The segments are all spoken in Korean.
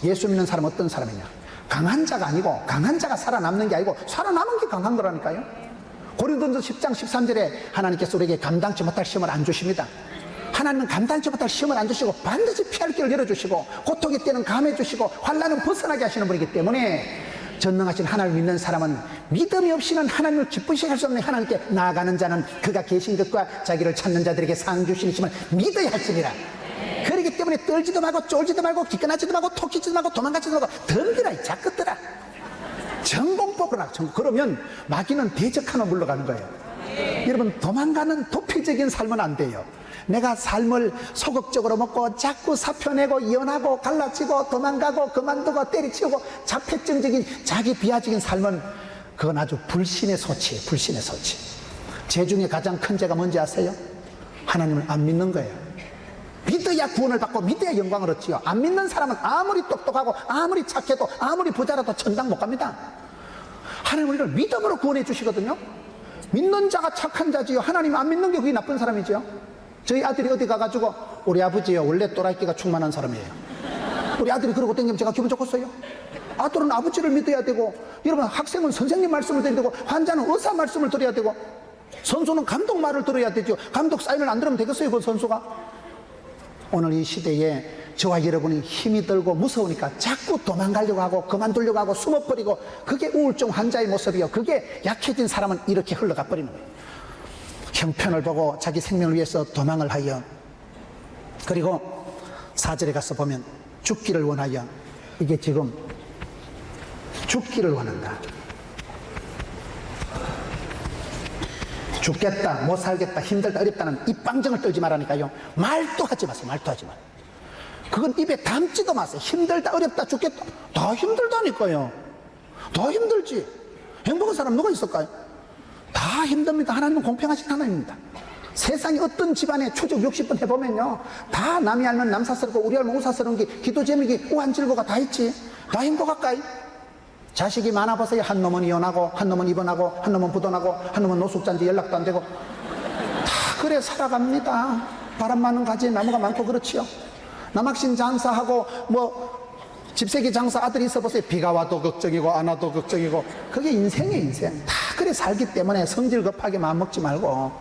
예수 믿는 사람은 어떤 사람이냐? 강한 자가 아니고, 강한 자가 살아남는 게 아니고 살아남은 게 강한 거라니까요. 고린도전서 10장 13절에 하나님께서 우리에게 감당치 못할 시험을 안 주십니다. 하나님은 감당치 못할 시험을 안 주시고 반드시 피할 길을 열어주시고 고통의 때는 감해 주시고 환난은 벗어나게 하시는 분이기 때문에 전능하신 하나님을 믿는 사람은 믿음이 없이는 하나님을 기쁘시게 할 수 없는 하나님께 나아가는 자는 그가 계신 것과 자기를 찾는 자들에게 상 주시심을 믿어야 할지니라. 그렇기 때문에 떨지도 말고 쫄지도 말고 기끈하지도 말고 토끼지도 말고 도망가지도 말고 덤비라 이 작것들아. 전공법으로 그러면 마귀는 대적하며 물러가는 거예요. 여러분, 도망가는 도피적인 삶은 안 돼요. 내가 삶을 소극적으로 먹고 자꾸 사표내고 이혼하고 갈라치고 도망가고 그만두고 때리치우고 자폐증적인 자기 비하적인 삶은 그건 아주 불신의 소치예요. 불신의 소치. 죄 중에 가장 큰 죄가 뭔지 아세요? 하나님을 안 믿는 거예요. 믿어야 구원을 받고 믿어야 영광을 얻지요. 안 믿는 사람은 아무리 똑똑하고 아무리 착해도 아무리 부자라도 천당 못 갑니다. 하나님 우리를 믿음으로 구원해 주시거든요. 믿는 자가 착한 자지요. 하나님 안 믿는 게 그게 나쁜 사람이죠. 저희 아들이 어디 가가지고 우리 아버지요 원래 또라이끼가 충만한 사람이에요. 우리 아들이 그러고 댕기면 제가 기분 좋겠어요? 아들은 아버지를 믿어야 되고, 여러분 학생은 선생님 말씀을 들어야 되고, 환자는 의사 말씀을 들어야 되고, 선수는 감독 말을 들어야 되죠. 감독 사인을 안 들으면 되겠어요 그 선수가? 오늘 이 시대에 저와 여러분이 힘이 들고 무서우니까 자꾸 도망가려고 하고 그만두려고 하고 숨어버리고, 그게 우울증 환자의 모습이요. 그게 약해진 사람은 이렇게 흘러가 버리는 거예요. 형편을 보고 자기 생명을 위해서 도망을 하여, 그리고 4절에 가서 보면 죽기를 원하여, 이게 지금 죽기를 원한다. 죽겠다, 못 살겠다, 힘들다, 어렵다는 이 빵정을 떨지 말라니까요. 말도 하지 마세요. 말도 하지 마세요. 그건 입에 담지도 마세요. 힘들다, 어렵다, 죽겠다, 다 힘들다니까요. 더 힘들지. 행복한 사람 누가 있을까요? 다 힘듭니다. 하나님은 공평하신 하나님입니다. 세상에 어떤 집안에 추적 60번 해보면요, 다 남이 알면 남사스럽고 우리 알면 우사스러운 게, 기도 제목이 우한 질고가 다 있지. 다 행복할까요? 자식이 많아보세요. 한 놈은 이혼하고, 한 놈은 입원하고, 한 놈은 부도나고, 한 놈은 노숙자인지 연락도 안 되고, 다 그래 살아갑니다. 바람 많은 가지에 나무가 많고 그렇지요. 남학신 장사하고 집세기 장사 아들이 있어 보세요. 비가 와도 걱정이고 안 와도 걱정이고. 그게 인생이에요. 인생. 다 그래 살기 때문에 성질 급하게 마음먹지 말고,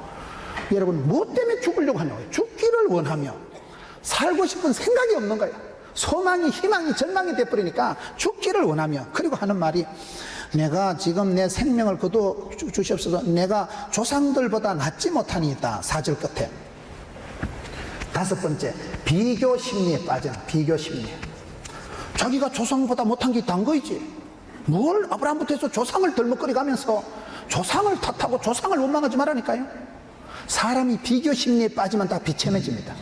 여러분 무엇 때문에 죽으려고 하냐고요? 죽기를 원하며 살고 싶은 생각이 없는 거예요. 소망이 희망이 절망이 돼버리니까 죽기를 원하며, 그리고 하는 말이, 내가 지금 내 생명을 거둬 주시옵소서. 내가 조상들보다 낫지 못하니이다. 4절 끝에 5번째, 비교 심리에 빠져. 비교 심리. 자기가 조상보다 못한 게 있다는 거이지. 뭘 아브라함부터 해서 조상을 덜먹거리 가면서 조상을 탓하고 조상을 원망하지 말라니까요. 사람이 비교 심리에 빠지면 다 비참해집니다.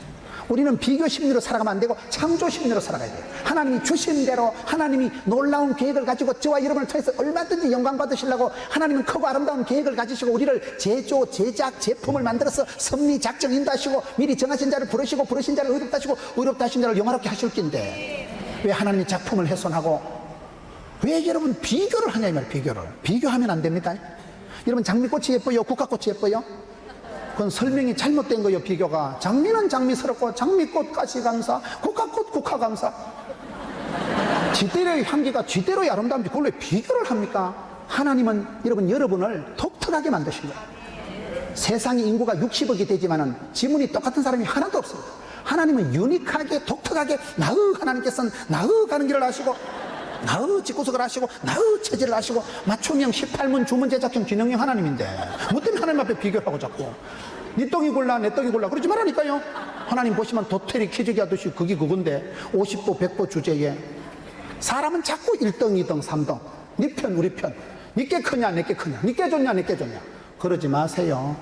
우리는 비교 심리로 살아가면 안 되고 창조 심리로 살아가야 돼요. 하나님이 주신 대로, 하나님이 놀라운 계획을 가지고 저와 여러분을 통해서 얼마든지 영광 받으시려고 하나님은 크고 아름다운 계획을 가지시고 우리를 제조, 제작, 제품을 만들어서 섭리, 작정, 인도하시고 미리 정하신 자를 부르시고 부르신 자를 의롭다 하시고 의롭다 하신 자를 영화롭게 하실 낀데, 왜 하나님의 작품을 훼손하고 왜 여러분 비교를 하냐 이 말이에요. 비교를. 비교하면 안 됩니다. 여러분 장미꽃이 예뻐요? 국화꽃이 예뻐요? 그건 설명이 잘못된 거예요. 비교가. 장미는 장미스럽고 장미꽃 가시감사, 국화꽃 국화감사. 지대로의 향기가 지대로의 아름다운지 그걸 왜 비교를 합니까? 하나님은 여러분을 독특하게 만드신 거예요. 세상의 인구가 60억이 되지만은 지문이 똑같은 사람이 하나도 없습니다. 하나님은 유니크하게 독특하게 하나님께서는 가는 길을 아시고 집구석을 하시고 체질을 하시고 맞춤형 18문 주문 제작형 기능형 하나님인데 뭐 때문에 하나님 앞에 비교를 하고 자꾸 네 똥이 골라 내 똥이 골라 그러지 말라니까요. 하나님 보시면 도토리 키재기 하듯이 그게 그건데 50보 100보 주제에 사람은 자꾸 1등 2등 3등 네 편 우리 편, 니께 크냐 내께 크냐, 니께 좋냐 내께 좋냐. 그러지 마세요.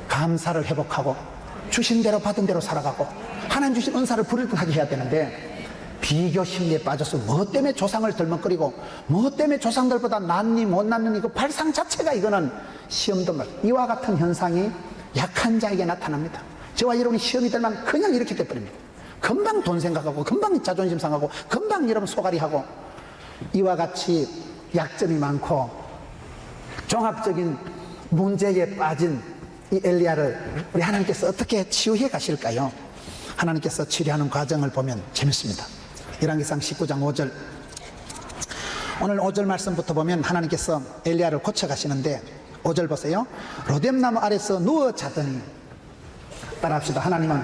감사를 회복하고 주신 대로 받은 대로 살아가고 하나님 주신 은사를 부릴듯하게 해야 되는데, 비교 심리에 빠져서 뭐 때문에 조상을 덜먹거리고 뭐 때문에 조상들보다 낫니 못 낫는 이거 발상 자체가 이거는 시험도 말. 이와 같은 현상이 약한 자에게 나타납니다. 저와 여러분이 시험이 들면 그냥 이렇게 돼버립니다. 금방 돈 생각하고 금방 자존심 상하고 금방 여러분 소갈이하고, 이와 같이 약점이 많고 종합적인 문제에 빠진 이 엘리야를 우리 하나님께서 어떻게 치유해 가실까요? 하나님께서 치료하는 과정을 보면 재밌습니다. 열왕기상 19장 5절. 오늘 5절 말씀부터 보면 하나님께서 엘리야를 고쳐가시는데 5절 보세요. 로뎀나무 아래서 누워 자더니, 따라합시다. 하나님은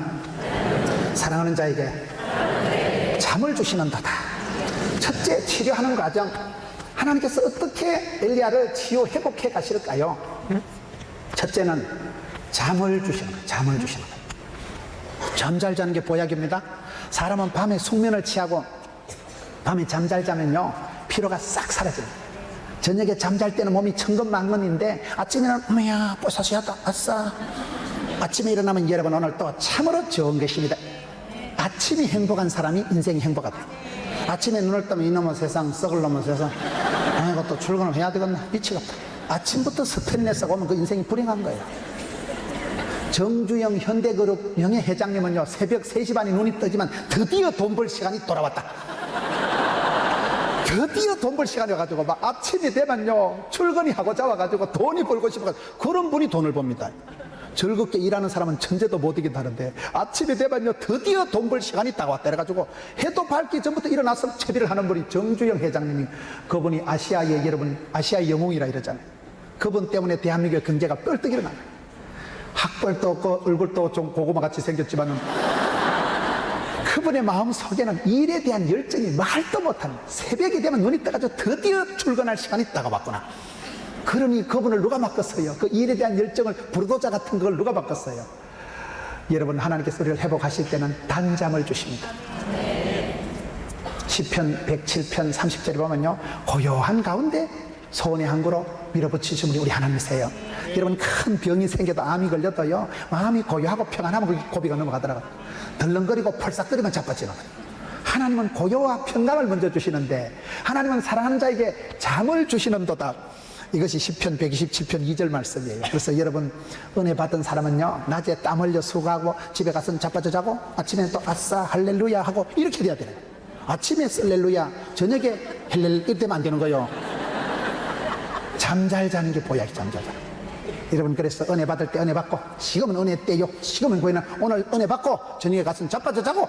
사랑하는 자에게 잠을 주시는도다. 첫째, 치료하는 과정. 하나님께서 어떻게 엘리야를 치유 회복해 가실까요? 첫째는 잠을 주시는 거예요. 잠을 주시는 거예요. 잠 잘 자는 게 보약입니다. 사람은 밤에 숙면을 취하고 밤에 잠 잘 자면요, 피로가 싹 사라집니다. 저녁에 잠잘 때는 몸이 천근만근인데 아침에는 어머야 뽀사시하다 아싸. 아침에 일어나면 여러분 오늘 또 참으로 좋은 것입니다. 아침이 행복한 사람이 인생이 행복하다. 아침에 눈을 뜨면 이놈의 세상, 썩을 놈의 세상, 아이고 또 출근을 해야 되겠나, 미치겠다. 아침부터 스트레스 오면 그 인생이 불행한 거예요. 정주영 현대그룹 명예회장님은요, 새벽 3시 반에 눈이 뜨지만 드디어 돈 벌 시간이 돌아왔다. 드디어 돈 벌 시간이 와가지고 막 아침이 되면요, 출근이 하고자 와가지고 돈이 벌고 싶어가지고 그런 분이 돈을 법니다. 즐겁게 일하는 사람은 천재도 못 이긴다 하는데 아침이 되면요, 드디어 돈 벌 시간이 딱 왔다 해가지고 해도 밝기 전부터 일어나서 채비를 하는 분이 정주영 회장님이, 그분이 아시아의 여러분, 아시아의 영웅이라 이러잖아요. 그분 때문에 대한민국의 경제가 뻘떡 일어나요. 학벌도 없고 얼굴도 좀 고구마같이 생겼지만은 그분의 마음 속에는 일에 대한 열정이 말도 못하는, 새벽이 되면 눈이 떠가지고 드디어 출근할 시간이 다가왔구나. 그러니 그분을 누가 바꿨어요? 그 일에 대한 열정을, 불도자 같은 걸 누가 바꿨어요? 여러분, 하나님께서 우리를 회복하실 때는 단잠을 주십니다. 시편 107편 30절에 보면요, 고요한 가운데 소원의 항구로 밀어붙이신 분이 우리 하나님이세요. 여러분, 큰 병이 생겨도, 암이 걸려도요, 마음이 고요하고 평안하면 고비가 넘어가더라고요. 덜렁거리고 펄싹거리면 자빠지는 거예요. 하나님은 고요와 평강을 먼저 주시는데, 하나님은 사랑하는 자에게 잠을 주시는도다. 이것이 시편 127편 2절 말씀이에요. 그래서 여러분, 은혜 받은 사람은요, 낮에 땀 흘려 수고하고 집에 가서는 자빠져 자고 아침에 또 아싸 할렐루야 하고 이렇게 돼야 되는 거예요. 아침에 쓸렐루야, 저녁에 헬렐, 이렇게 되면 안 되는 거예요. 잠 잘 자는 게 보약이, 잠 잘 자는. 여러분, 그래서 은혜 받을 때 은혜 받고, 지금은 은혜 때요, 지금은 보이는 오늘 은혜 받고 저녁에 가서는 자빠져 자고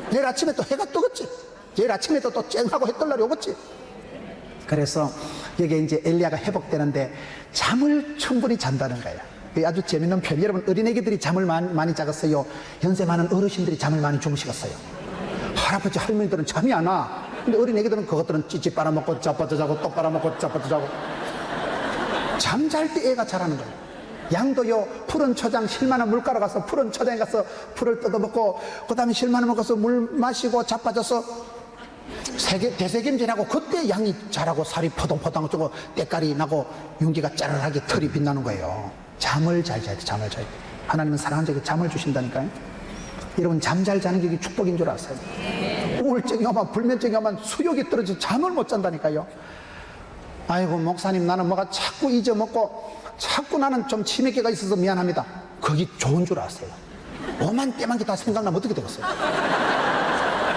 내일 아침에 또 해가 뜨겠지. 내일 아침에도 또 쨍하고 해 뜰 날이 오겠지. 그래서 여기에 이제 엘리야가 회복되는데 잠을 충분히 잔다는 거예요. 이게 아주 재밌는 표현. 여러분, 어린애기들이 잠을 많이 자겠어요? 연세 많은 어르신들이 잠을 많이 주무시겠어요? 할아버지 할머니들은 잠이 안 와. 근데 어린애기들은 그것들은 찌찌 빨아먹고 자빠져 자고 또 빨아먹고 자빠져 자고. 잠잘 때 애가 자라는 거예요. 양도요, 푸른 초장 실만한 물가로 가서 푸른 초장에 가서 풀을 뜯어먹고 그 다음에 실만한 물 가서 물 마시고 자빠져서 대세김질하고, 그때 양이 자라고 살이 포동포동 쩌고 때깔이 나고 윤기가 짜르르하게 털이 빛나는 거예요. 잠을 잘 자야 돼. 잠을 자야 돼. 하나님은 사랑하는 자에게 잠을 주신다니까요. 여러분, 잠 잘 자는 게 축복인 줄 아세요? 우울증이 오면, 불면증이 오면 수욕이 떨어져서 잠을 못 잔다니까요. 아이고 목사님, 나는 뭐가 자꾸 잊어먹고 자꾸 나는 좀 치매기가 있어서 미안합니다. 그게 좋은 줄 아세요? 오만 때만 게 다 생각나면 어떻게 되겠어요?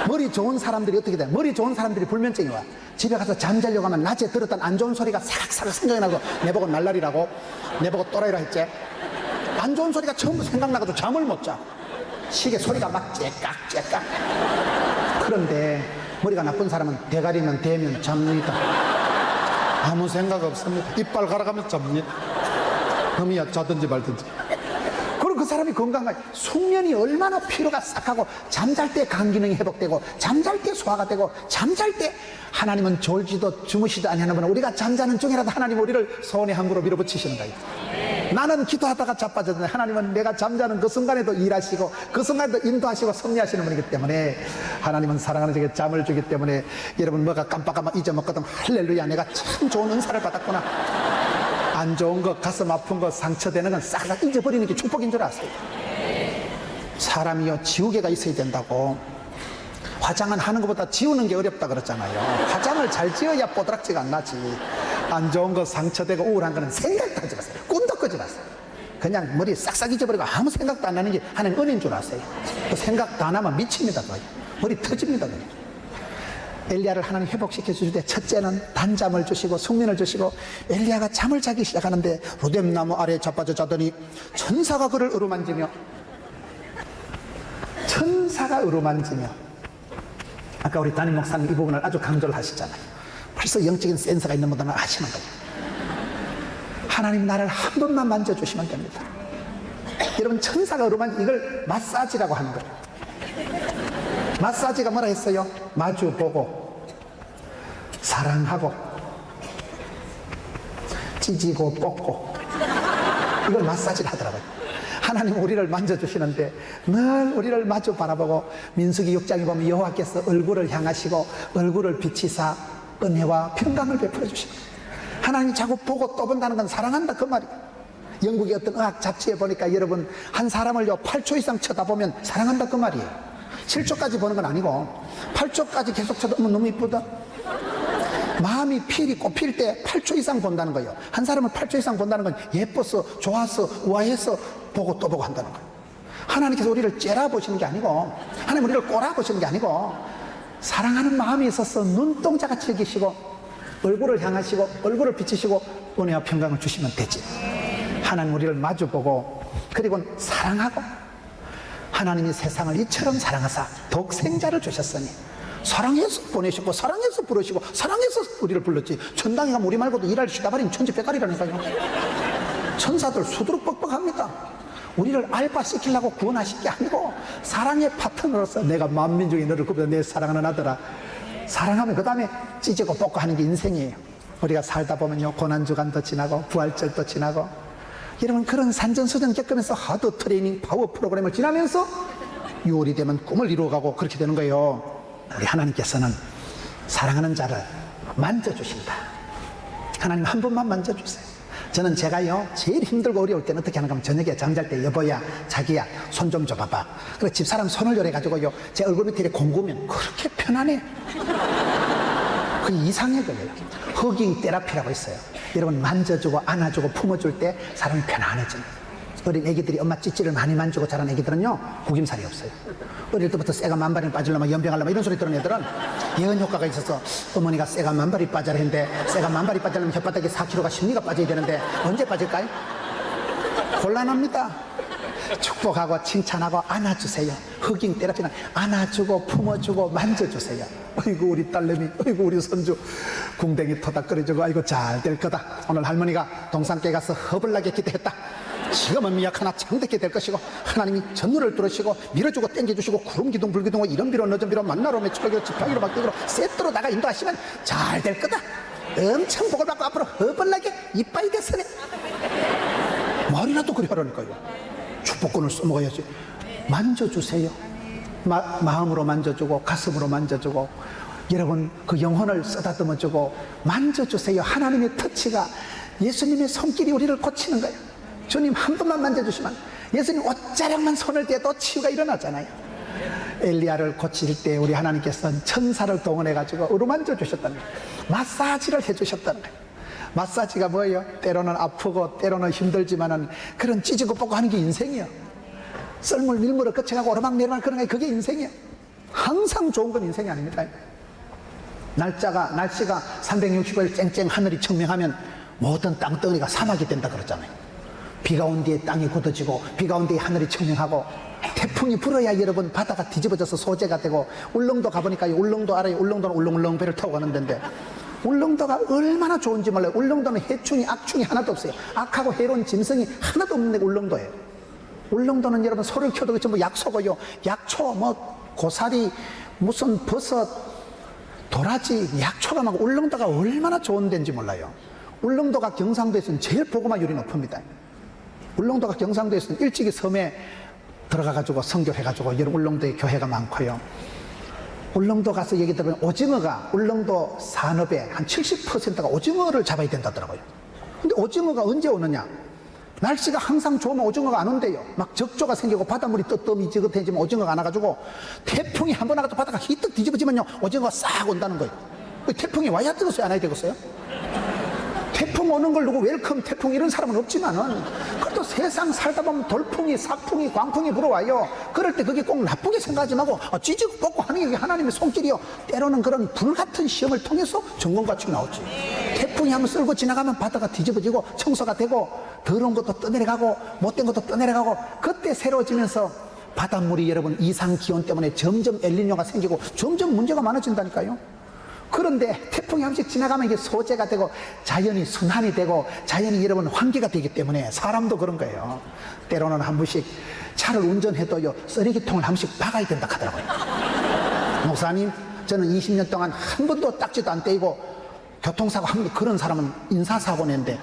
머리 좋은 사람들이 어떻게 돼? 머리 좋은 사람들이 불면증이 와. 집에 가서 잠자려고 하면 낮에 들었던 안 좋은 소리가 사락사락 생각이 나고, 내보고 날라리라고, 내보고 또라이라 했지. 안 좋은 소리가 전부 생각나가지고 잠을 못 자. 시계 소리가 막 째깍째깍. 그런데 머리가 나쁜 사람은 대가리면 대면 잡니다. 아무 생각 없습니다. 이빨 갈아가면 잡니다. 흠이야, 자든지 말든지. 그럼 그 사람이 건강하게, 숙면이 얼마나 피로가 싹 하고, 잠잘 때 간 기능이 회복되고, 잠잘 때 소화가 되고, 잠잘 때 하나님은 졸지도 주무시지 아니하는 분은 우리가 잠자는 중이라도 하나님 우리를 소원의 항구로 밀어붙이시는 거예요. 나는 기도하다가 자빠졌는데 하나님은 내가 잠자는 그 순간에도 일하시고 그 순간에도 인도하시고 섭리하시는 분이기 때문에, 하나님은 사랑하는 자에게 잠을 주기 때문에, 여러분 뭐가 깜빡깜빡 잊어먹거든 할렐루야, 내가 참 좋은 은사를 받았구나. 안 좋은 거, 가슴 아픈 거, 상처되는 건 싹 다 잊어버리는 게 축복인 줄 아세요? 사람이요, 지우개가 있어야 된다고. 화장은 하는 것보다 지우는 게 어렵다 그랬잖아요. 화장을 잘 지어야 뽀드락지가 안 나지. 안 좋은 거, 상처되고 우울한 거는 생각도 하지 마세요. 꿈도 꾸지 마세요. 그냥 머리 싹싹 잊어버리고 아무 생각도 안 나는 게 하나님 은혜인 줄 아세요? 그 생각도 안 하면 미칩니다. 거의. 머리 터집니다. 그냥. 엘리야를 하나님 회복시켜 주실 때 첫째는 단잠을 주시고 숙면을 주시고, 엘리야가 잠을 자기 시작하는데 로뎀나무 아래에 자빠져 자더니 천사가 그를 어루만지며, 천사가 어루만지며. 아까 우리 담임 목사님 이 부분을 아주 강조를 하시잖아요. 벌써 영적인 센서가 있는 분들은 아시는 거예요. 하나님 나를 한 번만 만져주시면 됩니다. 여러분 천사가 어루만지 이걸 마사지라고 하는 거예요. 마사지가 뭐라 했어요? 마주보고 사랑하고 찢고 뽑고 이걸 마사지를 하더라고요. 하나님 우리를 만져주시는데 늘 우리를 마주 바라보고 민수기 6장에 보면 여호와께서 얼굴을 향하시고 얼굴을 비치사 은혜와 평강을 베풀어 주십니다. 하나님이 자꾸 보고 또 본다는 건 사랑한다 그 말이에요. 영국의 어떤 의학 잡지에 보니까 여러분 한 사람을요 8초 이상 쳐다보면 사랑한다 그 말이에요. 7초까지 보는 건 아니고 8초까지 계속 쳐다보면 너무 이쁘다. 마음이 필이 꼽힐 때 8초 이상 본다는 거예요. 한 사람을 8초 이상 본다는 건 예뻐서 좋아서 우아해서 보고 또 보고 한다는 거예요. 하나님께서 우리를 째라 보시는 게 아니고 하나님 우리를 꼬라 보시는 게 아니고 사랑하는 마음이 있어서 눈동자같이 여기시고 얼굴을 향하시고 얼굴을 비치시고 은혜와 평강을 주시면 되지. 하나님 우리를 마주보고 그리고 사랑하고 하나님이 세상을 이처럼 사랑하사 독생자를 주셨으니 사랑해서 보내시고 사랑해서 부르시고 사랑해서 우리를 불렀지. 천당에 가면 우리 말고도 일할 시다발인 천지백갈이라니까요. 천사들 수두룩 뻑뻑합니다. 우리를 알바시키려고 구원하신 게 아니고 사랑의 파트너로서 내가 만민 중에 너를 구별해 내 사랑하는 아들아. 사랑하면 그 다음에 찢고 뽑고 하는 게 인생이에요. 우리가 살다 보면요 고난주간도 지나고 부활절도 지나고 여러분 그런 산전수전 겪으면서 하드 트레이닝 파워 프로그램을 지나면서 6월이 되면 꿈을 이루어가고 그렇게 되는 거예요. 우리 하나님께서는 사랑하는 자를 만져주신다. 하나님 한 번만 만져주세요. 저는 제가요 제일 힘들고 어려울 때는 어떻게 하는가 하면 저녁에 잠잘 때 여보야 자기야 손 좀 줘봐봐. 그래 집사람 손을 요래가지고요 제 얼굴 밑에 공구면 그렇게 편안해. 그게 이상해 걸려요. 허깅 테라피라고 있어요. 여러분 만져주고 안아주고 품어줄 때 사람이 편안해집니다. 어린 애기들이 엄마 찌찌를 많이 만지고 자란 애기들은요 구김살이 없어요. 어릴 때부터 쇠가 만발이 빠지려면 연병하려면 이런 소리 들은 애들은 예언 효과가 있어서 어머니가 쇠가 만발이 빠져라 했는데 쇠가 만발이 빠지려면 혓바닥에 4kg가 심리가 빠져야 되는데 언제 빠질까요? 곤란합니다. 축복하고 칭찬하고 안아주세요. 허깅 테라피는 안아주고 품어주고 만져주세요. 어이구 우리 딸내미 어이구 우리 손주 궁뎅이 터닥거려주고 아이고 잘 될 거다. 오늘 할머니가 동산께 가서 허벌나게 기도했다. 지금은 미약하나 창대게 될 것이고 하나님이 전문을 뚫으시고 밀어주고 땡겨주시고 구름기둥 불기둥 이런비로 너전비로 만나로 매출하기로 지팡이로 막대기로 세트로 나가 인도하시면 잘 될 거다. 엄청 복을 받고 앞으로 허벌나게 이빠이 됐으네. 말이라도 그래 하라니까요. 축복권을 써먹어야지. 만져주세요. 마음으로 만져주고 가슴으로 만져주고 여러분 그 영혼을 쓰다듬어주고 만져주세요. 하나님의 터치가 예수님의 손길이 우리를 고치는 거예요. 주님 한 번만 만져주시면 예수님 옷자락만 손을 대도 치유가 일어나잖아요. 엘리야를 고칠 때 우리 하나님께서는 천사를 동원해가지고 어루만져 주셨다는 거예요. 마사지를 해주셨다는 거예요. 마사지가 뭐예요? 때로는 아프고 때로는 힘들지만은 그런 찢고 뽑고 하는 게 인생이에요. 썰물 밀물을 거쳐가고 오르막내리막 그런 게 그게 인생이에요. 항상 좋은 건 인생이 아닙니다. 날씨가 365일 쨍쨍 하늘이 청명하면 모든 땅덩어리가 사막이 된다 그러잖아요. 비가 온 뒤에 땅이 굳어지고 비가 온 뒤에 하늘이 청명하고 태풍이 불어야 여러분 바다가 뒤집어져서 소재가 되고 울릉도 가보니까 울릉도 알아요. 울릉도는 울릉울릉 배를 타고 가는 데인데 울릉도가 얼마나 좋은지 몰라요. 울릉도는 해충이 악충이 하나도 없어요. 악하고 해로운 짐승이 하나도 없는 데가 울릉도예요. 울릉도는 여러분 소를 키워도 전부 약소고요. 약초 뭐 고사리 무슨 버섯 도라지 약초가 막 울릉도가 얼마나 좋은 데인지 몰라요. 울릉도가 경상도에서는 제일 보고마율이 높습니다. 울릉도가 경상도에서는 일찍이 섬에 들어가가지고 선교해가지고 여러 울릉도에 교회가 많고요. 울릉도 가서 얘기 들으면 오징어가 울릉도 산업의 한 70%가 오징어를 잡아야 된다더라고요. 근데 오징어가 언제 오느냐? 날씨가 항상 좋으면 오징어가 안 온대요. 막 적조가 생기고 바닷물이 뜨뜻미지긋해지면 오징어가 안 와가지고 태풍이 한 번 와가지고 바다가 히뜩 뒤집어지면요 오징어가 싹 온다는 거예요. 태풍이 와야 되겠어요? 안 와야 되겠어요? 태풍 오는 걸 누구 웰컴 태풍 이런 사람은 없지만은 그래도 세상 살다 보면 돌풍이 삭풍이 광풍이 불어와요. 그럴 때 그게 꼭 나쁘게 생각하지 말고 찌지고 뽑고 하는 게 하나님의 손길이요. 때로는 그런 불같은 시험을 통해서 점검같이 나오지. 태풍이 한번 쓸고 지나가면 바다가 뒤집어지고 청소가 되고 더러운 것도 떠내려가고 못된 것도 떠내려가고 그때 새로워지면서 바닷물이 여러분 이상 기온 때문에 점점 엘니뇨가 생기고 점점 문제가 많아진다니까요. 그런데 태풍이 한 번씩 지나가면 이게 소재가 되고 자연이 순환이 되고 자연이 여러분 환기가 되기 때문에 사람도 그런 거예요. 때로는 한 번씩 차를 운전해도요 쓰레기통을 한 번씩 박아야 된다 하더라고요. 목사님, 저는 20년 동안 한 번도 딱지도 안 떼이고 교통사고 한 번, 그런 사람은 인사사고 냈는데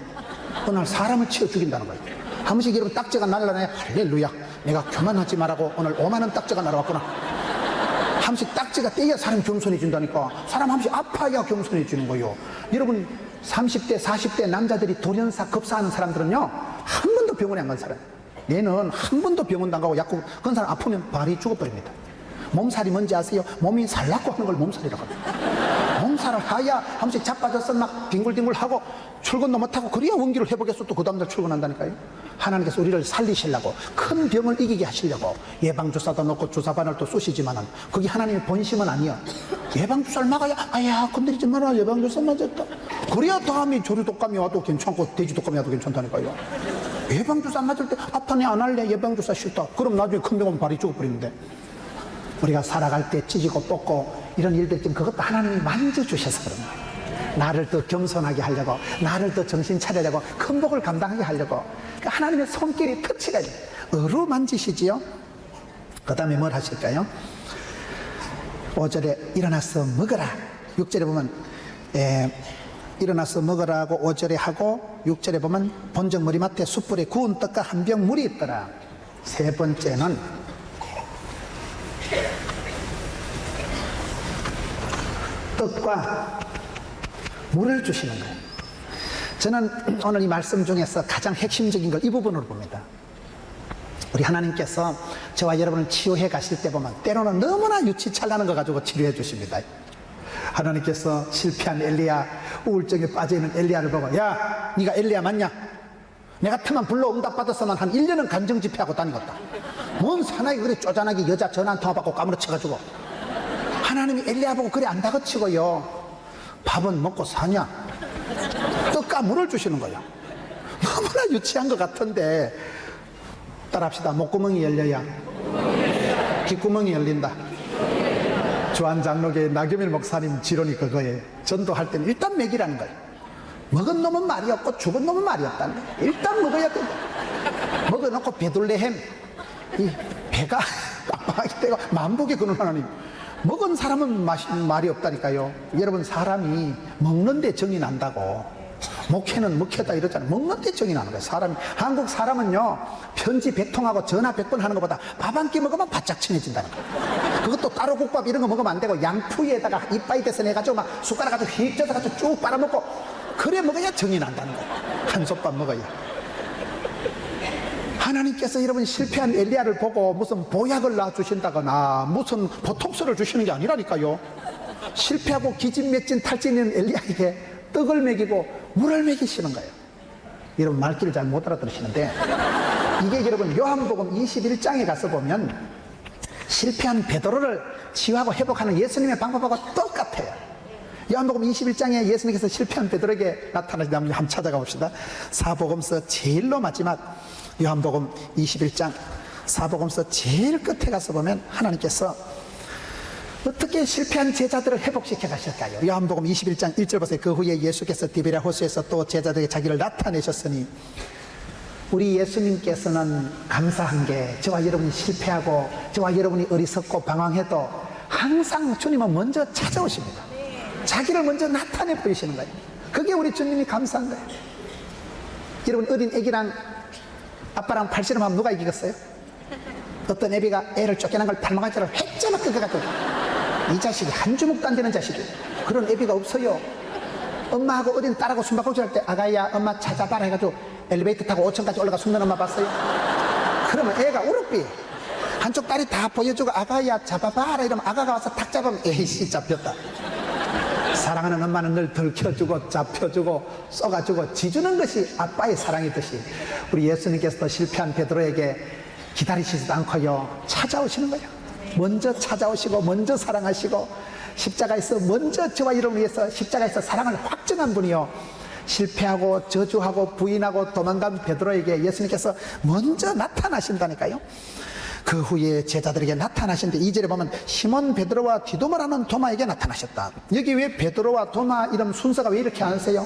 어느 날 사람을 치워 죽인다는 거예요. 한 번씩 여러분 딱지가 날라네. 할렐루야, 내가 교만하지 말라고 오늘 5만 원 딱지가 날아왔구나. 한 번씩 딱지가 떼야 사람이 겸손해진다니까. 사람 한 번씩 아파야 겸손해지는 거예요. 여러분 30대 40대 남자들이 돌연사 급사하는 사람들은요 한 번도 병원에 안 간 사람, 얘는 한 번도 병원도 안 가고 약국, 그런 사람 아프면 발이 죽어버립니다. 몸살이 뭔지 아세요? 몸이 살라고 하는 걸 몸살이라고 합니다. 몸살을 하야 한 번씩 자빠져서 막 뒹굴뒹굴하고 출근도 못하고 그래야 원기를 회복해서 또 그 다음날 출근한다니까요. 하나님께서 우리를 살리시려고, 큰 병을 이기게 하시려고 예방주사도 넣고 주사바늘 또 쏘시지만은 그게 하나님의 본심은 아니야. 예방주사를 막아야 아야 건드리지 마라, 예방주사 맞았다, 그래야 다음에 조류독감이 와도 괜찮고 돼지독감이 와도 괜찮다니까요. 예방주사 맞을 때 아파네 안 할래, 예방주사 싫다, 그럼 나중에 큰 병 오면 발이 죽어버리는데. 우리가 살아갈 때 찢고 뽑고 이런 일들 좀 그것도 하나님이 만져주셔서 그런 거예요. 나를 더 겸손하게 하려고, 나를 더 정신 차리려고, 큰 복을 감당하게 하려고. 그러니까 하나님의 손길이 터치가 어루 만지시지요. 그 다음에 뭘 하실까요? 5절에 일어나서 먹어라. 6절에 보면 일어나서 먹으라고 5절에 하고 6절에 보면 본적 머리맡에 숯불에 구운 떡과 한 병 물이 있더라. 세 번째는 떡과 물을 주시는 거예요. 저는 오늘 이 말씀 중에서 가장 핵심적인 걸 이 부분으로 봅니다. 우리 하나님께서 저와 여러분을 치유해 가실 때 보면 때로는 너무나 유치찬란한 거 가지고 치료해 주십니다. 하나님께서 실패한 엘리야, 우울증에 빠져있는 엘리야를 보고, 야, 네가 엘리야 맞냐? 내 같으면 불러 응답받았으면 한 1년은 간증집회하고 다니겠다. 뭔 사나이 그래 쪼잔하게 여자 전화 한 통화 받고 까무러쳐가지고. 하나님이 엘리야 보고 그래 안 다그치고요, 밥은 먹고 사냐? 떡과 물을 주시는 거예요. 너무나 유치한 것 같은데 따라합시다. 목구멍이 열려야 귓구멍이 열린다. 주한장로교의 나경일 목사님 지론이 그거예요. 전도할 때는 일단 먹이라는 거예요. 먹은 놈은 말이 없고 죽은 놈은 말이 없다는 거예요. 일단 먹어야 된다. 먹어놓고 베들레헴 이 배가 빡빡하게 되고 만복의 그늘 하나님, 먹은 사람은 말이 없다니까요. 여러분, 사람이 먹는데 정이 난다고, 목회는 먹혔다 이러잖아요. 먹는데 정이 나는 거예요. 사람이, 한국 사람은요 편지 100통하고 전화 100번 하는 것보다 밥 한 끼 먹으면 바짝 친해진다는 거예요. 그것도 따로 국밥 이런 거 먹으면 안 되고 양푸에다가 이빠이 대서 내가지고 막 숟가락 가지고 휙 쪄서 가지고 쭉 빨아먹고 그래 먹어야 정이 난다는 거예요. 한솥밥 먹어야. 하나님께서 여러분 실패한 엘리야를 보고 무슨 보약을 놔주신다거나 무슨 보톡스를 주시는 게 아니라니까요. 실패하고 기진맥진 탈진인 엘리야에게 떡을 먹이고 물을 먹이시는 거예요. 여러분 말귀를 잘 못 알아들으시는데 이게 여러분 요한복음 21장에 가서 보면 실패한 베드로를 치유하고 회복하는 예수님의 방법하고 똑같아요. 요한복음 21장에 예수님께서 실패한 베드로에게 나타나시다. 한번 찾아가 봅시다. 사복음서 제일로 마지막 요한복음 21장 사복음서 제일 끝에 가서 보면 하나님께서 어떻게 실패한 제자들을 회복시켜 가실까요? 요한복음 21장 1절 보세요. 그 후에 예수께서 디베랴 호수에서 또 제자들에게 자기를 나타내셨으니, 우리 예수님께서는 감사한 게 저와 여러분이 실패하고 저와 여러분이 어리석고 방황해도 항상 주님은 먼저 찾아오십니다. 자기를 먼저 나타내 보이시는 거예요. 그게 우리 주님이 감사한 거예요. 여러분, 어린 애기랑 아빠랑 팔씨름하면 누가 이기겠어요? 어떤 애비가 애를 쫓겨난 걸 발목알자로 획자막 끄겨갖고, 이 자식이 한 주먹도 안 되는 자식이, 그런 애비가 없어요. 엄마하고 어린 딸하고 숨바꼭질 할 때 아가야 엄마 찾아봐라 해가지고 엘리베이터 타고 5층까지 올라가 숨는 엄마 봤어요? 그러면 애가 우르삐 한쪽 다리 다 보여주고 아가야 잡아봐라 이러면 아가가 와서 탁 잡으면 에이씨 잡혔다. 사랑하는 엄마는 늘 들켜주고 잡혀주고 쏘가주고 지주는 것이 아빠의 사랑이듯이 우리 예수님께서도 실패한 베드로에게 기다리시지도 않고요 찾아오시는 거예요. 먼저 찾아오시고 먼저 사랑하시고 십자가에서 먼저 저와 여러분을 위해서 십자가에서 사랑을 확증한 분이요, 실패하고 저주하고 부인하고 도망간 베드로에게 예수님께서 먼저 나타나신다니까요. 그 후에 제자들에게 나타나신데 2절에 보면 시몬 베드로와 디도마라는 도마에게 나타나셨다. 여기 왜 베드로와 도마 이름 순서가 왜 이렇게 안 써요?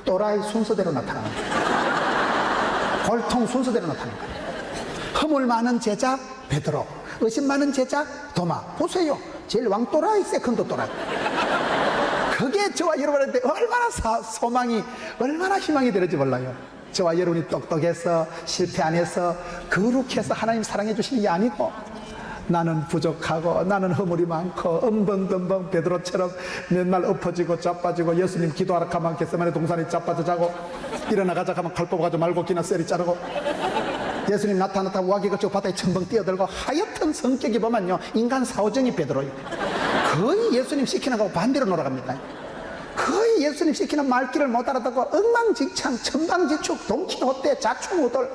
또라이 순서대로 나타나는 거예요. 골통 순서대로 나타나는 거예요. 허물 많은 제자 베드로, 의심 많은 제자 도마. 보세요, 제일 왕또라이, 세컨드 또라이. 그게 저와 여러분한테 얼마나 소망이, 얼마나 희망이 되는지 몰라요. 저와 여러분이 똑똑해서 실패 안 해서 거룩해서 하나님 사랑해 주시는 게 아니고, 나는 부족하고 나는 허물이 많고 엄벙덤벙 베드로처럼 맨날 엎어지고 자빠지고, 예수님 기도하라 하면 겟세마네 동산에 자빠져 자고, 일어나 가자 하면 칼 뽑아가지고 말고기나 쎄리 자르고, 예수님 나타났다고 와기 거치고 바다에 첨벙 뛰어들고, 하여튼 성격이 보면요 인간 사오정이 베드로예요. 거의 예수님 시키는 거하고 반대로 놀아갑니다. 거의 예수님 시키는 말귀를 못 알아듣고 엉망진창, 천방지축, 동키호테, 자충우돌,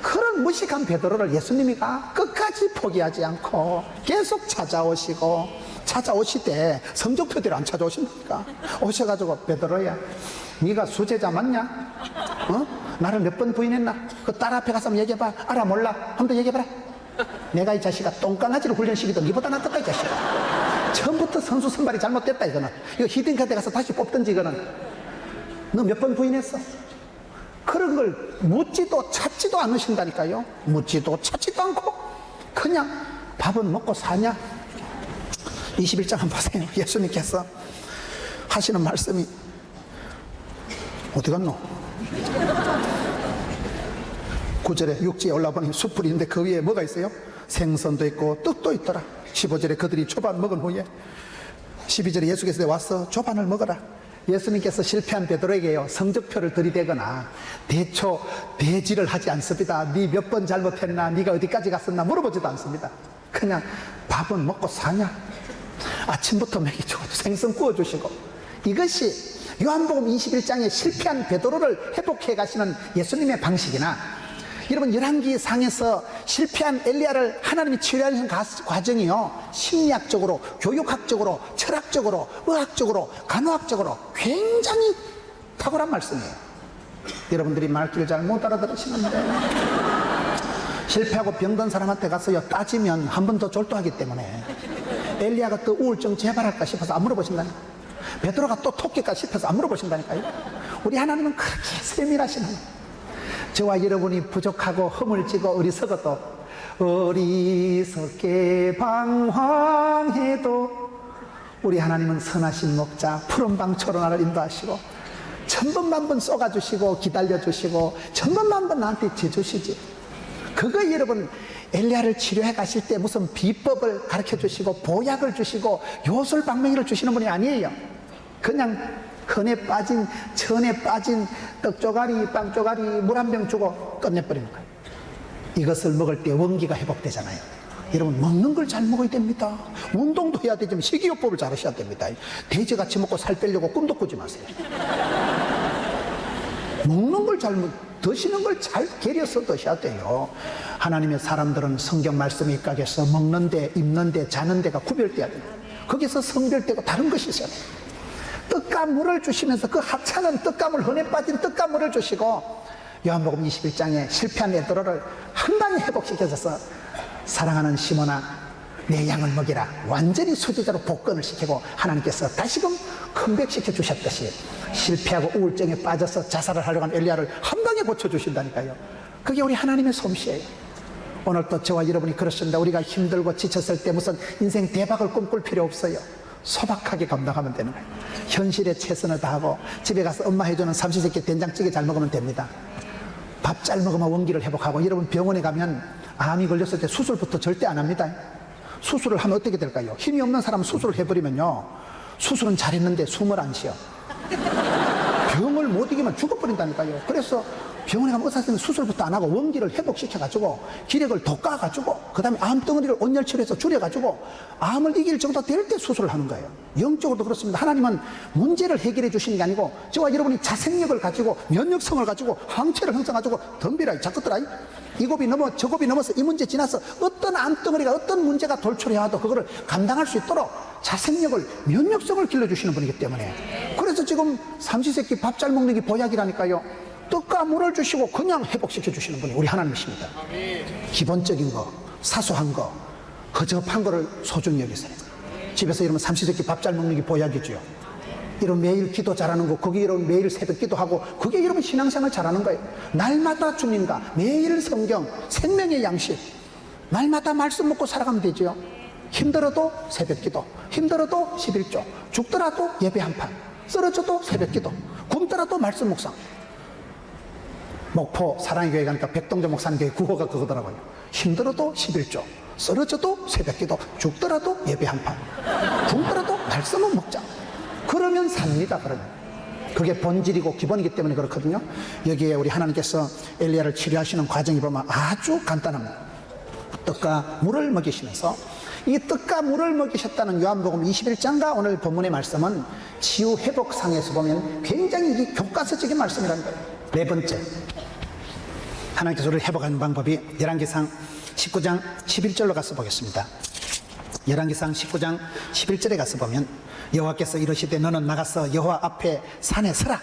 그런 무식한 베드로를 예수님이가 끝까지 포기하지 않고 계속 찾아오시고, 찾아오시되 성적표대로 안 찾아오신다니까. 오셔가지고 베드로야, 네가 수제자 맞냐? 나를 몇 번 부인했나? 그 딸 앞에 가서 한번 얘기해봐. 알아 몰라? 한번 얘기해봐라. 내가 이 자식아 똥강아지를 훈련시키던 니보다 낫겠다 이 자식아. 처음부터 선수 선발이 잘못됐다 이거는. 이거 히딩카드 가서 다시 뽑든지. 이거는 너 몇 번 부인했어? 그런 걸 묻지도 찾지도 않으신다니까요. 묻지도 찾지도 않고 그냥 밥은 먹고 사냐? 21장 한번 보세요. 예수님께서 하시는 말씀이 어디 갔노? 9절에 육지에 올라보니 숯불이 있는데 그 위에 뭐가 있어요? 생선도 있고 떡도 있더라. 15절에 그들이 조반 먹은 후에 12절에 예수께서 와서 조반을 먹어라. 예수님께서 실패한 베드로에게요 성적표를 들이대거나 대초 대지를 하지 않습니다. 네 몇 번 잘못했나, 네가 어디까지 갔었나 물어보지도 않습니다. 그냥 밥은 먹고 사냐? 아침부터 먹이주고 생선 구워주시고. 이것이 요한복음 21장에 실패한 베드로를 회복해 가시는 예수님의 방식이나, 여러분 열왕기 상에서 실패한 엘리야를 하나님이 치료하는 과정이요 심리학적으로, 교육학적으로, 철학적으로, 의학적으로, 간호학적으로 굉장히 탁월한 말씀이에요. 여러분들이 말귀를 잘 못 알아들으시는데, 실패하고 병든 사람한테 가서요 따지면 한 번 더 졸도하기 때문에 엘리야가 또 우울증 재발할까 싶어서 안 물어보신다니까. 베드로가 또 토끼가 싶어서 안 물어보신다니까요. 우리 하나님은 그렇게 세밀하시는 거예요. 저와 여러분이 부족하고 허물지고 어리석어도, 어리석게 방황해도 우리 하나님은 선하신 목자, 푸른 방초로 나를 인도하시고 천번만번 쏘아주시고 기다려주시고 천번만번 나한테 재주시지. 그거 여러분 엘리야를 치료해 가실 때 무슨 비법을 가르쳐 주시고 보약을 주시고 요술방맹이를 주시는 분이 아니에요. 그냥 건에 빠진, 천에 빠진 떡조가리, 빵조가리, 물 한 병 주고 끝내버리는 거예요. 이것을 먹을 때 원기가 회복되잖아요. 여러분 먹는 걸 잘 먹어야 됩니다. 운동도 해야 되지만 식이요법을 잘 하셔야 됩니다. 돼지같이 먹고 살 빼려고 꿈도 꾸지 마세요. 먹는 걸 잘, 드시는 걸 잘 게려서 드셔야 돼요. 하나님의 사람들은 성경 말씀이 입각해서 먹는데, 입는데, 자는데가 구별돼야 돼요. 거기서 성별되고 다른 것이 있어요. 떡과 물을 주시면서 그 하찮은 떡가물, 흔해 빠진 떡가물을 주시고, 요한복음 21장에 실패한 베드로를 한 방에 회복시켜줘서 사랑하는 시몬아 내 양을 먹이라, 완전히 수제자로 복권을 시키고 하나님께서 다시금 컴백시켜 주셨듯이 실패하고 우울증에 빠져서 자살을 하려고 한 엘리야를 한 방에 고쳐주신다니까요. 그게 우리 하나님의 솜씨예요. 오늘 또 저와 여러분이 그렇습니다. 우리가 힘들고 지쳤을 때 무슨 인생 대박을 꿈꿀 필요 없어요. 소박하게 감당하면 되는 거예요. 현실에 최선을 다하고 집에 가서 엄마 해주는 삼시세끼 된장찌개 잘 먹으면 됩니다. 밥 잘 먹으면 원기를 회복하고, 여러분 병원에 가면 암이 걸렸을 때 수술부터 절대 안 합니다. 수술을 하면 어떻게 될까요? 힘이 없는 사람은 수술을 해버리면요 수술은 잘했는데 숨을 안 쉬어. 병을 못 이기면 죽어버린다니까요. 그래서 병원에 가면 의사 선생님이 수술부터 안 하고 원기를 회복시켜가지고 기력을 돋궈가지고 그 다음에 암덩어리를 온열치료해서 줄여가지고 암을 이길 정도 될 때 수술을 하는 거예요. 영적으로도 그렇습니다. 하나님은 문제를 해결해 주시는 게 아니고 저와 여러분이 자생력을 가지고 면역성을 가지고 항체를 형성가지고 덤비라 자꾸들아, 이 곱이 넘어 저 곱이 넘어서 이 문제 지나서 어떤 암덩어리가 어떤 문제가 돌출해와도 그거를 감당할 수 있도록 자생력을, 면역성을 길러주시는 분이기 때문에, 그래서 지금 삼시세끼 밥 잘 먹는 게 보약이라니까요. 떡과 물을 주시고 그냥 회복시켜 주시는 분이 우리 하나님이십니다. 기본적인 거 사소한 거, 허접한 거를 소중히 여기세요. 집에서 이러면 삼시세끼 밥 잘 먹는 게 보약이죠. 이러면 매일 기도 잘하는 거, 그게 이러면 매일 새벽 기도하고, 그게 이러면 신앙생활 잘하는 거예요. 날마다 주님과 매일 성경, 생명의 양식, 날마다 말씀 먹고 살아가면 되죠. 힘들어도 새벽 기도, 힘들어도 11조, 죽더라도 예배 한 판, 쓰러져도 새벽 기도, 굶더라도 말씀 묵상. 목포 사랑의 교회 가니까 백동재 목사님 교회 구호가 그거더라고요. 힘들어도 11조, 쓰러져도 새벽 기도, 죽더라도 예배 한 판, 굶더라도 말씀은 먹자. 그러면 삽니다. 그러면 그게 본질이고 기본이기 때문에 그렇거든요. 여기에 우리 하나님께서 엘리야를 치료하시는 과정이 보면 아주 간단합니다. 떡과 물을 먹이시면서, 이 떡과 물을 먹이셨다는 요한복음 21장과 오늘 본문의 말씀은 치유 회복상에서 보면 굉장히 이 교과서적인 말씀이라는 거예요. 네 번째, 하나님께서 우리를 회복하는 방법이 열왕기상 19장 11절로 가서 보겠습니다. 열왕기상 19장 11절에 가서 보면 여호와께서 이르시되 너는 나가서 여호와 앞에 산에 서라.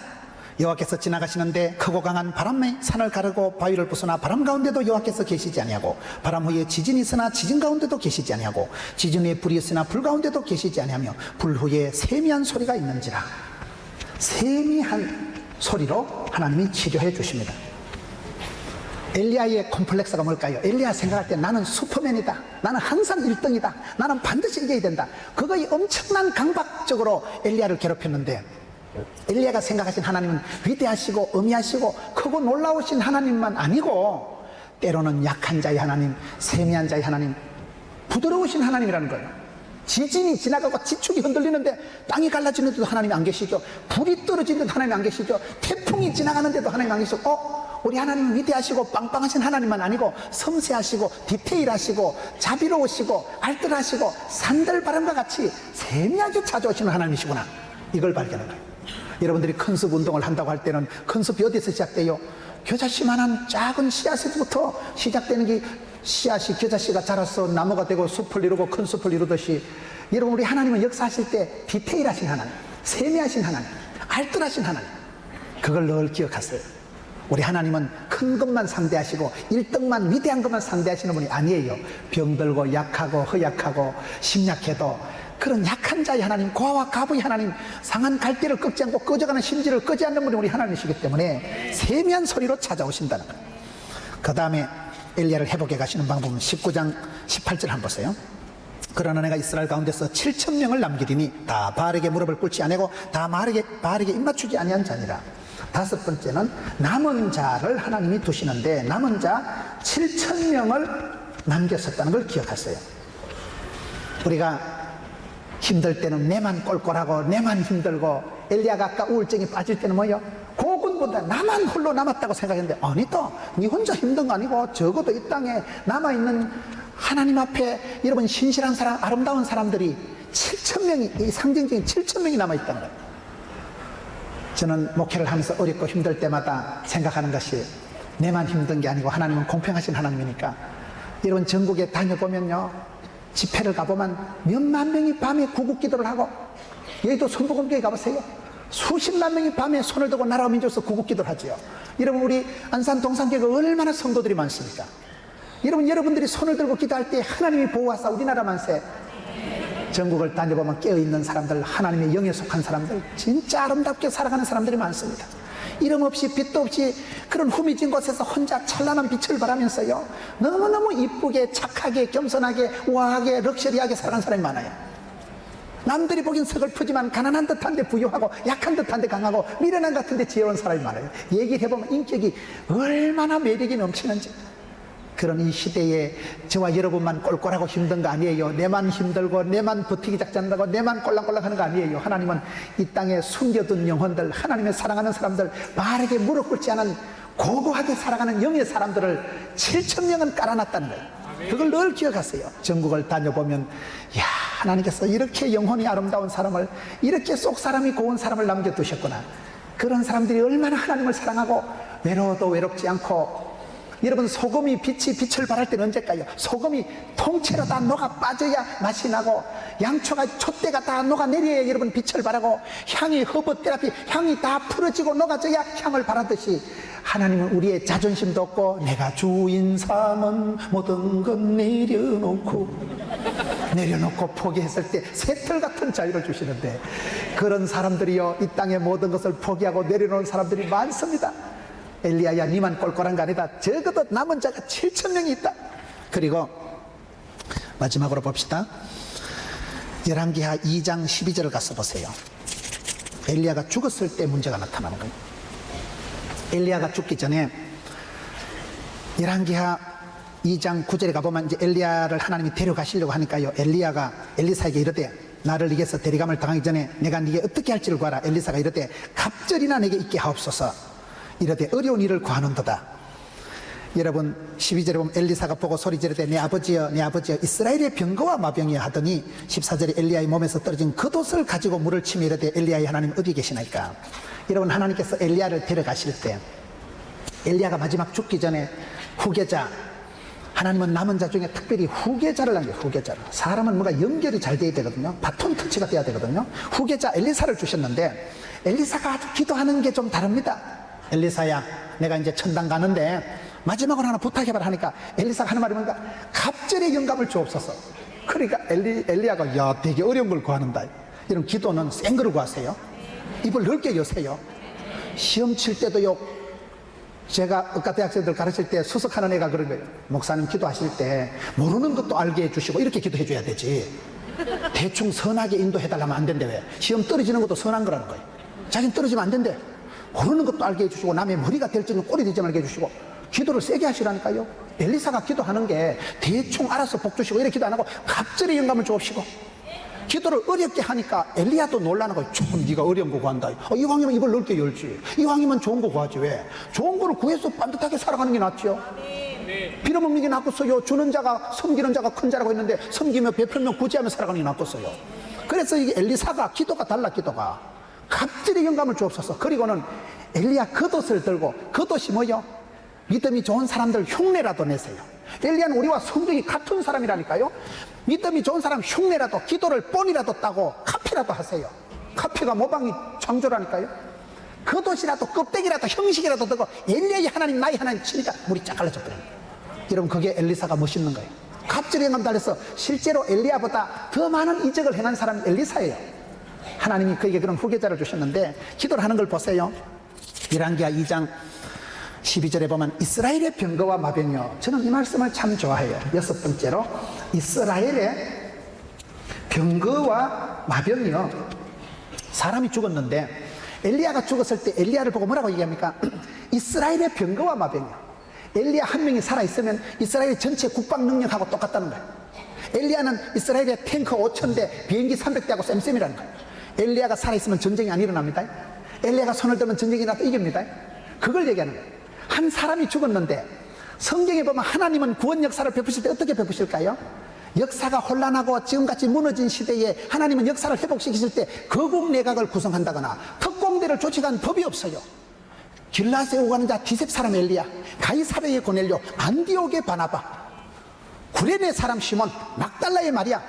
여호와께서 지나가시는데 크고 강한 바람에 산을 가르고 바위를 부수나 바람 가운데도 여호와께서 계시지 아니하고, 바람 후에 지진이 있으나 지진 가운데도 계시지 아니하고, 지진 후에 불이 있으나 불 가운데도 계시지 아니하며, 불 후에 세미한 소리가 있는지라. 세미한 소리로 하나님이 치료해 주십니다. 엘리야의 콤플렉스가 뭘까요? 엘리야 생각할 때 나는 슈퍼맨이다, 나는 항상 1등이다, 나는 반드시 이겨야 된다. 그거의 엄청난 강박적으로 엘리야를 괴롭혔는데, 엘리야가 생각하신 하나님은 위대하시고 어미하시고 크고 놀라우신 하나님만 아니고, 때로는 약한 자의 하나님, 세미한 자의 하나님, 부드러우신 하나님이라는 거예요. 지진이 지나가고 지축이 흔들리는데 땅이 갈라지는데도 하나님이 안 계시죠. 불이 떨어지는데도 하나님이 안 계시죠. 태풍이 지나가는데도 하나님이 안 계시고, 우리 하나님은 위대하시고 빵빵하신 하나님만 아니고 섬세하시고 디테일하시고 자비로우시고 알뜰하시고 산들바람과 같이 세미하게 찾아오시는 하나님이시구나. 이걸 발견한 거예요. 여러분들이 컨습 운동을 한다고 할 때는 컨습이 어디서 시작돼요? 겨자씨만한 작은 씨앗에서부터 시작되는 게, 씨앗이 겨자씨가 자라서 나무가 되고 숲을 이루고 큰 숲을 이루듯이, 여러분 우리 하나님은 역사하실 때 디테일하신 하나님, 세미하신 하나님, 알뜰하신 하나님, 그걸 늘 기억하세요. 우리 하나님은 큰 것만 상대하시고 1등만 위대한 것만 상대하시는 분이 아니에요. 병들고 약하고 허약하고 심약해도 그런 약한 자의 하나님, 고아와 가부의 하나님, 상한 갈대를 꺾지 않고 꺼져가는 심지를 끄지 않는 분이 우리 하나님이시기 때문에 세미한 소리로 찾아오신다는 거예요. 그 다음에 엘리야를 회복해 가시는 방법은 19장 18절 한번 보세요. 그러나 내가 이스라엘 가운데서 7,000명을 남기리니 다 바알에게 무릎을 꿇지 아니하고 다 바알에게 입맞추지 아니한 자니라. 다섯 번째는 남은 자를 하나님이 두시는데, 남은 자 7,000명을 남겼었다는 걸 기억하세요. 우리가 힘들 때는 내만 꼴꼴하고 내만 힘들고, 엘리야가 아까 우울증에 빠질 때는 뭐예요? 고군분투, 나만 홀로 남았다고 생각했는데, 아니다, 네 혼자 힘든 거 아니고 적어도 이 땅에 남아있는 하나님 앞에 여러분 신실한 사람, 아름다운 사람들이 7,000명이, 이 상징적인 7,000명이 남아있다는 거예요. 저는 목회를 하면서 어렵고 힘들 때마다 생각하는 것이, 내만 힘든 게 아니고 하나님은 공평하신 하나님이니까, 여러분 전국에 다녀보면요, 집회를 가보면 몇만 명이 밤에 구국기도를 하고, 여의도 선부금교회 가보세요, 수십만 명이 밤에 손을 들고 나라와 민족에서 구국기도를 하죠. 여러분 우리 안산 동산교회가 얼마나 성도들이 많습니까? 여러분들이 손을 들고 기도할 때 하나님이 보호하사 우리나라 만세. 전국을 다녀보면 깨어있는 사람들, 하나님의 영에 속한 사람들, 진짜 아름답게 살아가는 사람들이 많습니다. 이름 없이 빛도 없이 그런 후미진 곳에서 혼자 찬란한 빛을 발하면서요, 너무너무 이쁘게 착하게 겸손하게 우아하게 럭셔리하게 살아가는 사람이 많아요. 남들이 보긴 서글프지만 가난한 듯한데 부유하고 약한 듯한데 강하고 미련한 같은데 지혜로운 사람이 많아요. 얘기를 해보면 인격이 얼마나 매력이 넘치는지. 그런 이 시대에 저와 여러분만 꼴꼴하고 힘든 거 아니에요. 내만 힘들고 내만 버티기 작전하고 내만 꼴랑꼴랑 하는 거 아니에요. 하나님은 이 땅에 숨겨둔 영혼들, 하나님의 사랑하는 사람들, 바르게 무릎 꿇지 않은 고고하게 살아가는 영의 사람들을 7,000명은 깔아놨다는 거예요. 그걸 늘 기억하세요. 전국을 다녀보면, 야, 하나님께서 이렇게 영혼이 아름다운 사람을, 이렇게 속 사람이 고운 사람을 남겨두셨구나. 그런 사람들이 얼마나 하나님을 사랑하고 외로워도 외롭지 않고 여러분, 소금이 빛을 발할 때는 언제일까요? 소금이 통째로 다 녹아 빠져야 맛이 나고, 양초가 촛대가 다 녹아내려야 여러분 빛을 발하고, 향이 허브테라피 향이 다 풀어지고 녹아져야 향을 발하듯이, 하나님은 우리의 자존심도 없고 내가 주인 삼은 모든 건 내려놓고 포기했을 때 새털 같은 자유를 주시는데, 그런 사람들이요, 이 땅의 모든 것을 포기하고 내려놓은 사람들이 많습니다. 엘리야야, 니만 꼴꼴한 거 아니다. 적어도 남은 자가 7,000명이 있다. 그리고 마지막으로 봅시다. 열왕기하 2장 12절을 가서 보세요. 엘리야가 죽었을 때 문제가 나타나는 거예요. 엘리야가 죽기 전에 열왕기하 2장 9절에 가보면 이제 엘리야를 하나님이 데려가시려고 하니까요, 엘리야가 엘리사에게 이르되, 나를 이겨서 대리감을 당하기 전에 내가 네게 어떻게 할지를 구하라. 엘리사가 이르되, 갑절이나 내게 있게 하옵소서. 이르되, 어려운 일을 구하는도다. 여러분, 12절에 보면 엘리사가 보고 소리 지르되, 내 아버지여, 내 아버지여, 이스라엘의 병거와 마병이여 하더니, 14절에 엘리야의 몸에서 떨어진 겉옷을 가지고 물을 치며 이르되, 엘리야의 하나님 어디 계시나이까. 여러분, 하나님께서 엘리야를 데려가실 때, 엘리야가 마지막 죽기 전에 후계자, 하나님은 남은 자 중에 특별히 후계자를 남겨요. 후계자를. 사람은 뭔가 연결이 잘 돼야 되거든요. 바톤 터치가 돼야 되거든요. 후계자 엘리사를 주셨는데, 엘리사가 아주 기도하는 게 좀 다릅니다. 엘리사야, 내가 이제 천당 가는데 마지막으로 하나 부탁해봐라 하니까 엘리사가 하는 말이 뭔가, 갑절의 영감을 주옵소서. 그러니까 엘리야가, 야, 되게 어려운 걸 구하는다. 이런 기도는 센 거를 구하세요. 입을 넓게 여세요. 시험 칠 때도요, 제가 의과대학생들 가르칠 때 수석하는 애가 그런 거예요. 목사님 기도하실 때 모르는 것도 알게 해주시고 이렇게 기도해 줘야 되지, 대충 선하게 인도해달라면 안 된대. 왜? 시험 떨어지는 것도 선한 거라는 거예요. 자기는 떨어지면 안 된대. 모르는 것도 알게 해주시고, 남의 머리가 될지는 꼴이 되지 말게 해주시고, 기도를 세게 하시라니까요. 엘리사가 기도하는 게 대충 알아서 복 주시고 이렇게 기도 안 하고, 갑절의 영감을 주옵시고, 기도를 어렵게 하니까 엘리야도 놀라는 거예요. 좀 네가 어려운 거 구한다. 이왕이면 입을 넓게 열지. 이왕이면 좋은 거 구하지. 왜? 좋은 거를 구해서 반듯하게 살아가는 게 낫죠. 빌어먹는 게 낫겠어요. 주는 자가, 섬기는 자가 큰 자라고 했는데, 섬기며 베풀며 구제하며 살아가는 게 낫겠어요. 그래서 이게 엘리사가 기도가 달라. 기도가 갑절의 영감을 주옵소서. 그리고는 엘리야 겉옷을 들고, 겉옷이 뭐요? 믿음이 좋은 사람들 흉내라도 내세요. 엘리야는 우리와 성격이 같은 사람이라니까요. 믿음이 좋은 사람 흉내라도, 기도를 뻔이라도 따고 카피라도 하세요. 카피가 모방이 창조라니까요. 겉옷이라도 껍데기라도 형식이라도 들고 엘리야의 하나님, 나의 하나님 치니까 물이 쫙 갈라져 버려요. 여러분, 그게 엘리사가 멋있는 거예요. 갑절의 영감 달려서 실제로 엘리야보다 더 많은 이적을 행한 사람이 엘리사예요. 하나님이 그에게 그런 후계자를 주셨는데, 기도를 하는 걸 보세요. 열왕기하 2장 12절에 보면, 이스라엘의 병거와 마병이요. 저는 이 말씀을 참 좋아해요. 6번째로, 이스라엘의 병거와 마병이요. 사람이 죽었는데 엘리야가 죽었을 때 엘리야를 보고 뭐라고 얘기합니까? 이스라엘의 병거와 마병이요. 엘리야 한 명이 살아있으면 이스라엘 전체 국방 능력하고 똑같다는 거예요. 엘리야는 이스라엘의 탱크 5,000대, 비행기 300대하고 쌤쌤이라는 거예요. 엘리야가 살아있으면 전쟁이 안 일어납니다. 엘리야가 손을 들면 전쟁이 나도 이깁니다. 그걸 얘기하는 거예요. 한 사람이 죽었는데, 성경에 보면 하나님은 구원 역사를 베푸실 때 어떻게 베푸실까요? 역사가 혼란하고 지금같이 무너진 시대에 하나님은 역사를 회복시키실 때 거국 내각을 구성한다거나 특공대를 조직한 법이 없어요. 길라스에 오가는 자 디셉 사람 엘리야, 가이사랴의 고넬료, 안디옥의 바나바, 구레네 사람 시몬, 막달라의 마리아,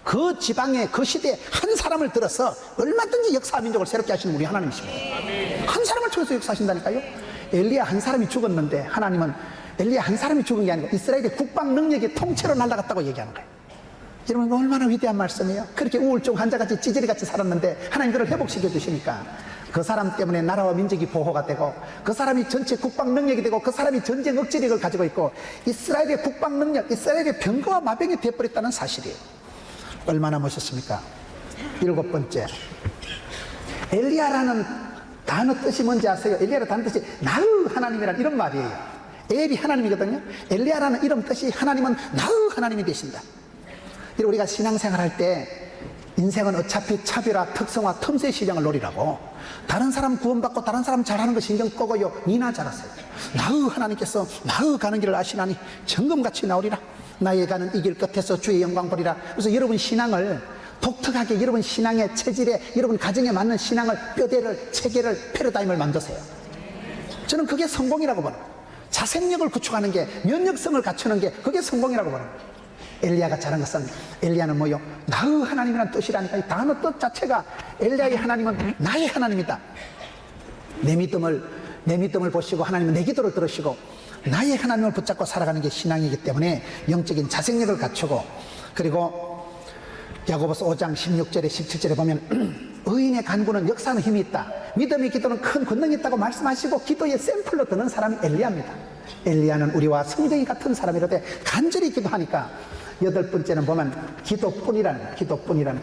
그 지방에 그 시대에 한 사람을 들어서 얼마든지 역사 민족을 새롭게 하시는 우리 하나님이십니다. 한 사람을 통해서 역사하신다니까요. 엘리야 한 사람이 죽었는데 하나님은 엘리야 한 사람이 죽은 게 아니고 이스라엘의 국방 능력이 통째로 날아갔다고 얘기하는 거예요. 여러분, 얼마나 위대한 말씀이에요. 그렇게 우울증 환자같이 찌질이같이 살았는데 하나님 그를 회복시켜 주시니까 그 사람 때문에 나라와 민족이 보호가 되고, 그 사람이 전체 국방 능력이 되고, 그 사람이 전쟁 억지력을 가지고 있고, 이스라엘의 국방 능력, 이스라엘의 병거와 마병이 되어버렸다는 사실이에요. 얼마나 멋있습니까? 7번째, 엘리야라는 단어 뜻이 뭔지 아세요? 엘리야라는 단어 뜻이 나의 하나님이라는 이런 말이에요. 엘이 하나님이거든요. 엘리야라는 이름 뜻이 하나님은 나의 하나님이 되신다. 우리가 신앙생활 할 때 인생은 어차피 차별화, 특성화, 틈새 시장을 노리라고, 다른 사람 구원받고 다른 사람 잘하는 거 신경 끄고요, 니나 잘하세요. 나의 하나님께서 나의 가는 길을 아시나니 정금같이 나오리라. 나의 가는 이 길 끝에서 주의 영광 보리라. 그래서 여러분 신앙을 독특하게, 여러분 신앙의 체질에, 여러분 가정에 맞는 신앙을, 뼈대를, 체계를, 패러다임을 만드세요. 저는 그게 성공이라고 봐요. 자생력을 구축하는 게, 면역성을 갖추는 게 그게 성공이라고 보는 거예요. 엘리야가 잘한 것은, 엘리야는 뭐요? 나의 하나님이라는 뜻이라니까. 이 단어 뜻 자체가 엘리야의 하나님은 나의 하나님이다. 내 믿음을 보시고 하나님은 내 기도를 들으시고 나의 하나님을 붙잡고 살아가는 게 신앙이기 때문에 영적인 자생력을 갖추고, 그리고 야고보서 5장 16절에 17절에 보면 의인의 간구는 역사하는 힘이 있다. 믿음의 기도는 큰 권능이 있다고 말씀하시고 기도의 샘플로 드는 사람이 엘리야입니다. 엘리야는 우리와 성경이 같은 사람이로되 간절히 기도하니까, 여덟 번째는 보면 기도뿐이라는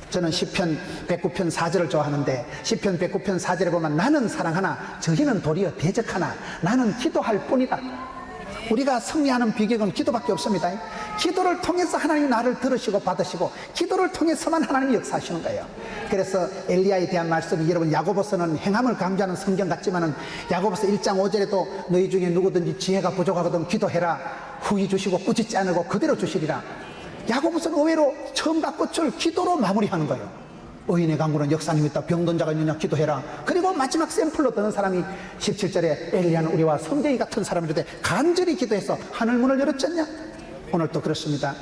저는 시편 109편 4절을 좋아하는데, 시편 109편 4절에 보면 나는 사랑하나 저희는 도리어 대적하나 나는 기도할 뿐이다. 우리가 승리하는 비결은 기도밖에 없습니다. 기도를 통해서 하나님이 나를 들으시고 받으시고, 기도를 통해서만 하나님이 역사하시는 거예요. 그래서 엘리야에 대한 말씀이, 여러분 야고보서는 행함을 강조하는 성경 같지만은 야고보서 1장 5절에도 너희 중에 누구든지 지혜가 부족하거든 기도해라 후히 주시고 꾸짖지 않으고 그대로 주시리라. 야고보서는 의외로 처음과 끝을 기도로 마무리하는 거예요. 의인의 간구는 역사하는 힘이 있다. 병든 자가 있느냐 기도해라. 그리고 마지막 샘플로 드는 사람이 17절에 엘리야는 우리와 성경이 같은 사람이로되 간절히 기도해서 하늘문을 열었잖냐. 오늘도 그렇습니다.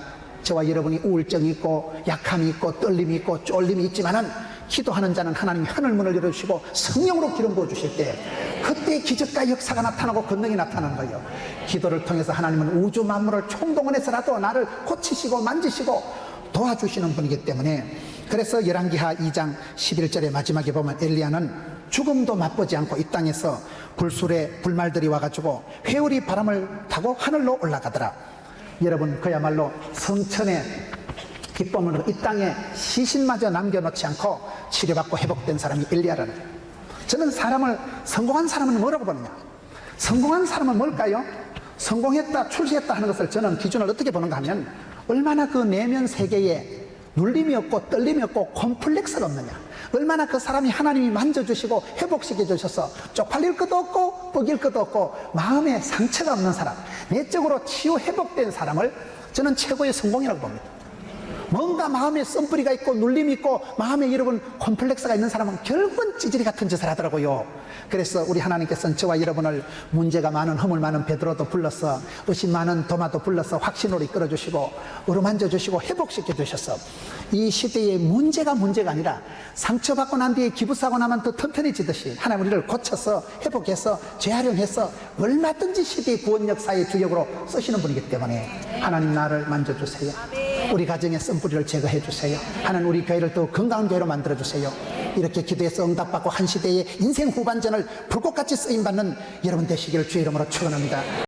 저와 여러분이 우울증이 있고 약함이 있고 떨림이 있고 쫄림이 있지만은 기도하는 자는 하나님이 하늘문을 열어주시고 성령으로 기름 부어주실 때 그때 기적과 역사가 나타나고 권능이 나타나는 거예요. 기도를 통해서 하나님은 우주 만물을 총동원해서라도 나를 고치시고 만지시고 도와주시는 분이기 때문에, 그래서 열왕기하 2장 11절의 마지막에 보면 엘리야는 죽음도 맛보지 않고 이 땅에서 불술에 불말들이 와가지고 회오리 바람을 타고 하늘로 올라가더라. 여러분 그야말로 성천의 기쁨으로 이 땅에 시신마저 남겨놓지 않고 치료받고 회복된 사람이 엘리야라는 거예요. 저는 성공한 사람은 뭐라고 보느냐, 성공한 사람은 뭘까요? 성공했다 출세했다 하는 것을 저는 기준을 어떻게 보는가 하면, 얼마나 그 내면 세계에 눌림이 없고 떨림이 없고 콤플렉스가 없느냐, 얼마나 그 사람이 하나님이 만져주시고 회복시켜 주셔서 쪽팔릴 것도 없고 뻐길 것도 없고 마음에 상처가 없는 사람, 내적으로 치유 회복된 사람을 저는 최고의 성공이라고 봅니다. 뭔가 마음에 썸뿌리가 있고 눌림이 있고 마음에 여러분 콤플렉스가 있는 사람은 결국은 찌질이 같은 짓을 하더라고요. 그래서 우리 하나님께서는 저와 여러분을 문제가 많은 허물 많은 베드로도 불러서, 의심 많은 도마도 불러서 확신으로 이끌어 주시고 어루만져 주시고 회복시켜 주셔서, 이 시대의 문제가 아니라 상처받고 난 뒤에 기부사고 나면 더 튼튼해지듯이 하나님 우리를 고쳐서 회복해서 재활용해서 얼마든지 시대의 구원 역사의 주역으로 쓰시는 분이기 때문에 하나님 나를 만져주세요. 우리 가정의 씀뿌리를 제거해 주세요. 하나님 우리 교회를 더 건강한 교회로 만들어 주세요. 이렇게 기도해서 응답받고 한 시대의 인생 후반전을 불꽃같이 쓰임받는 여러분 되시기를 주의 이름으로 축원합니다.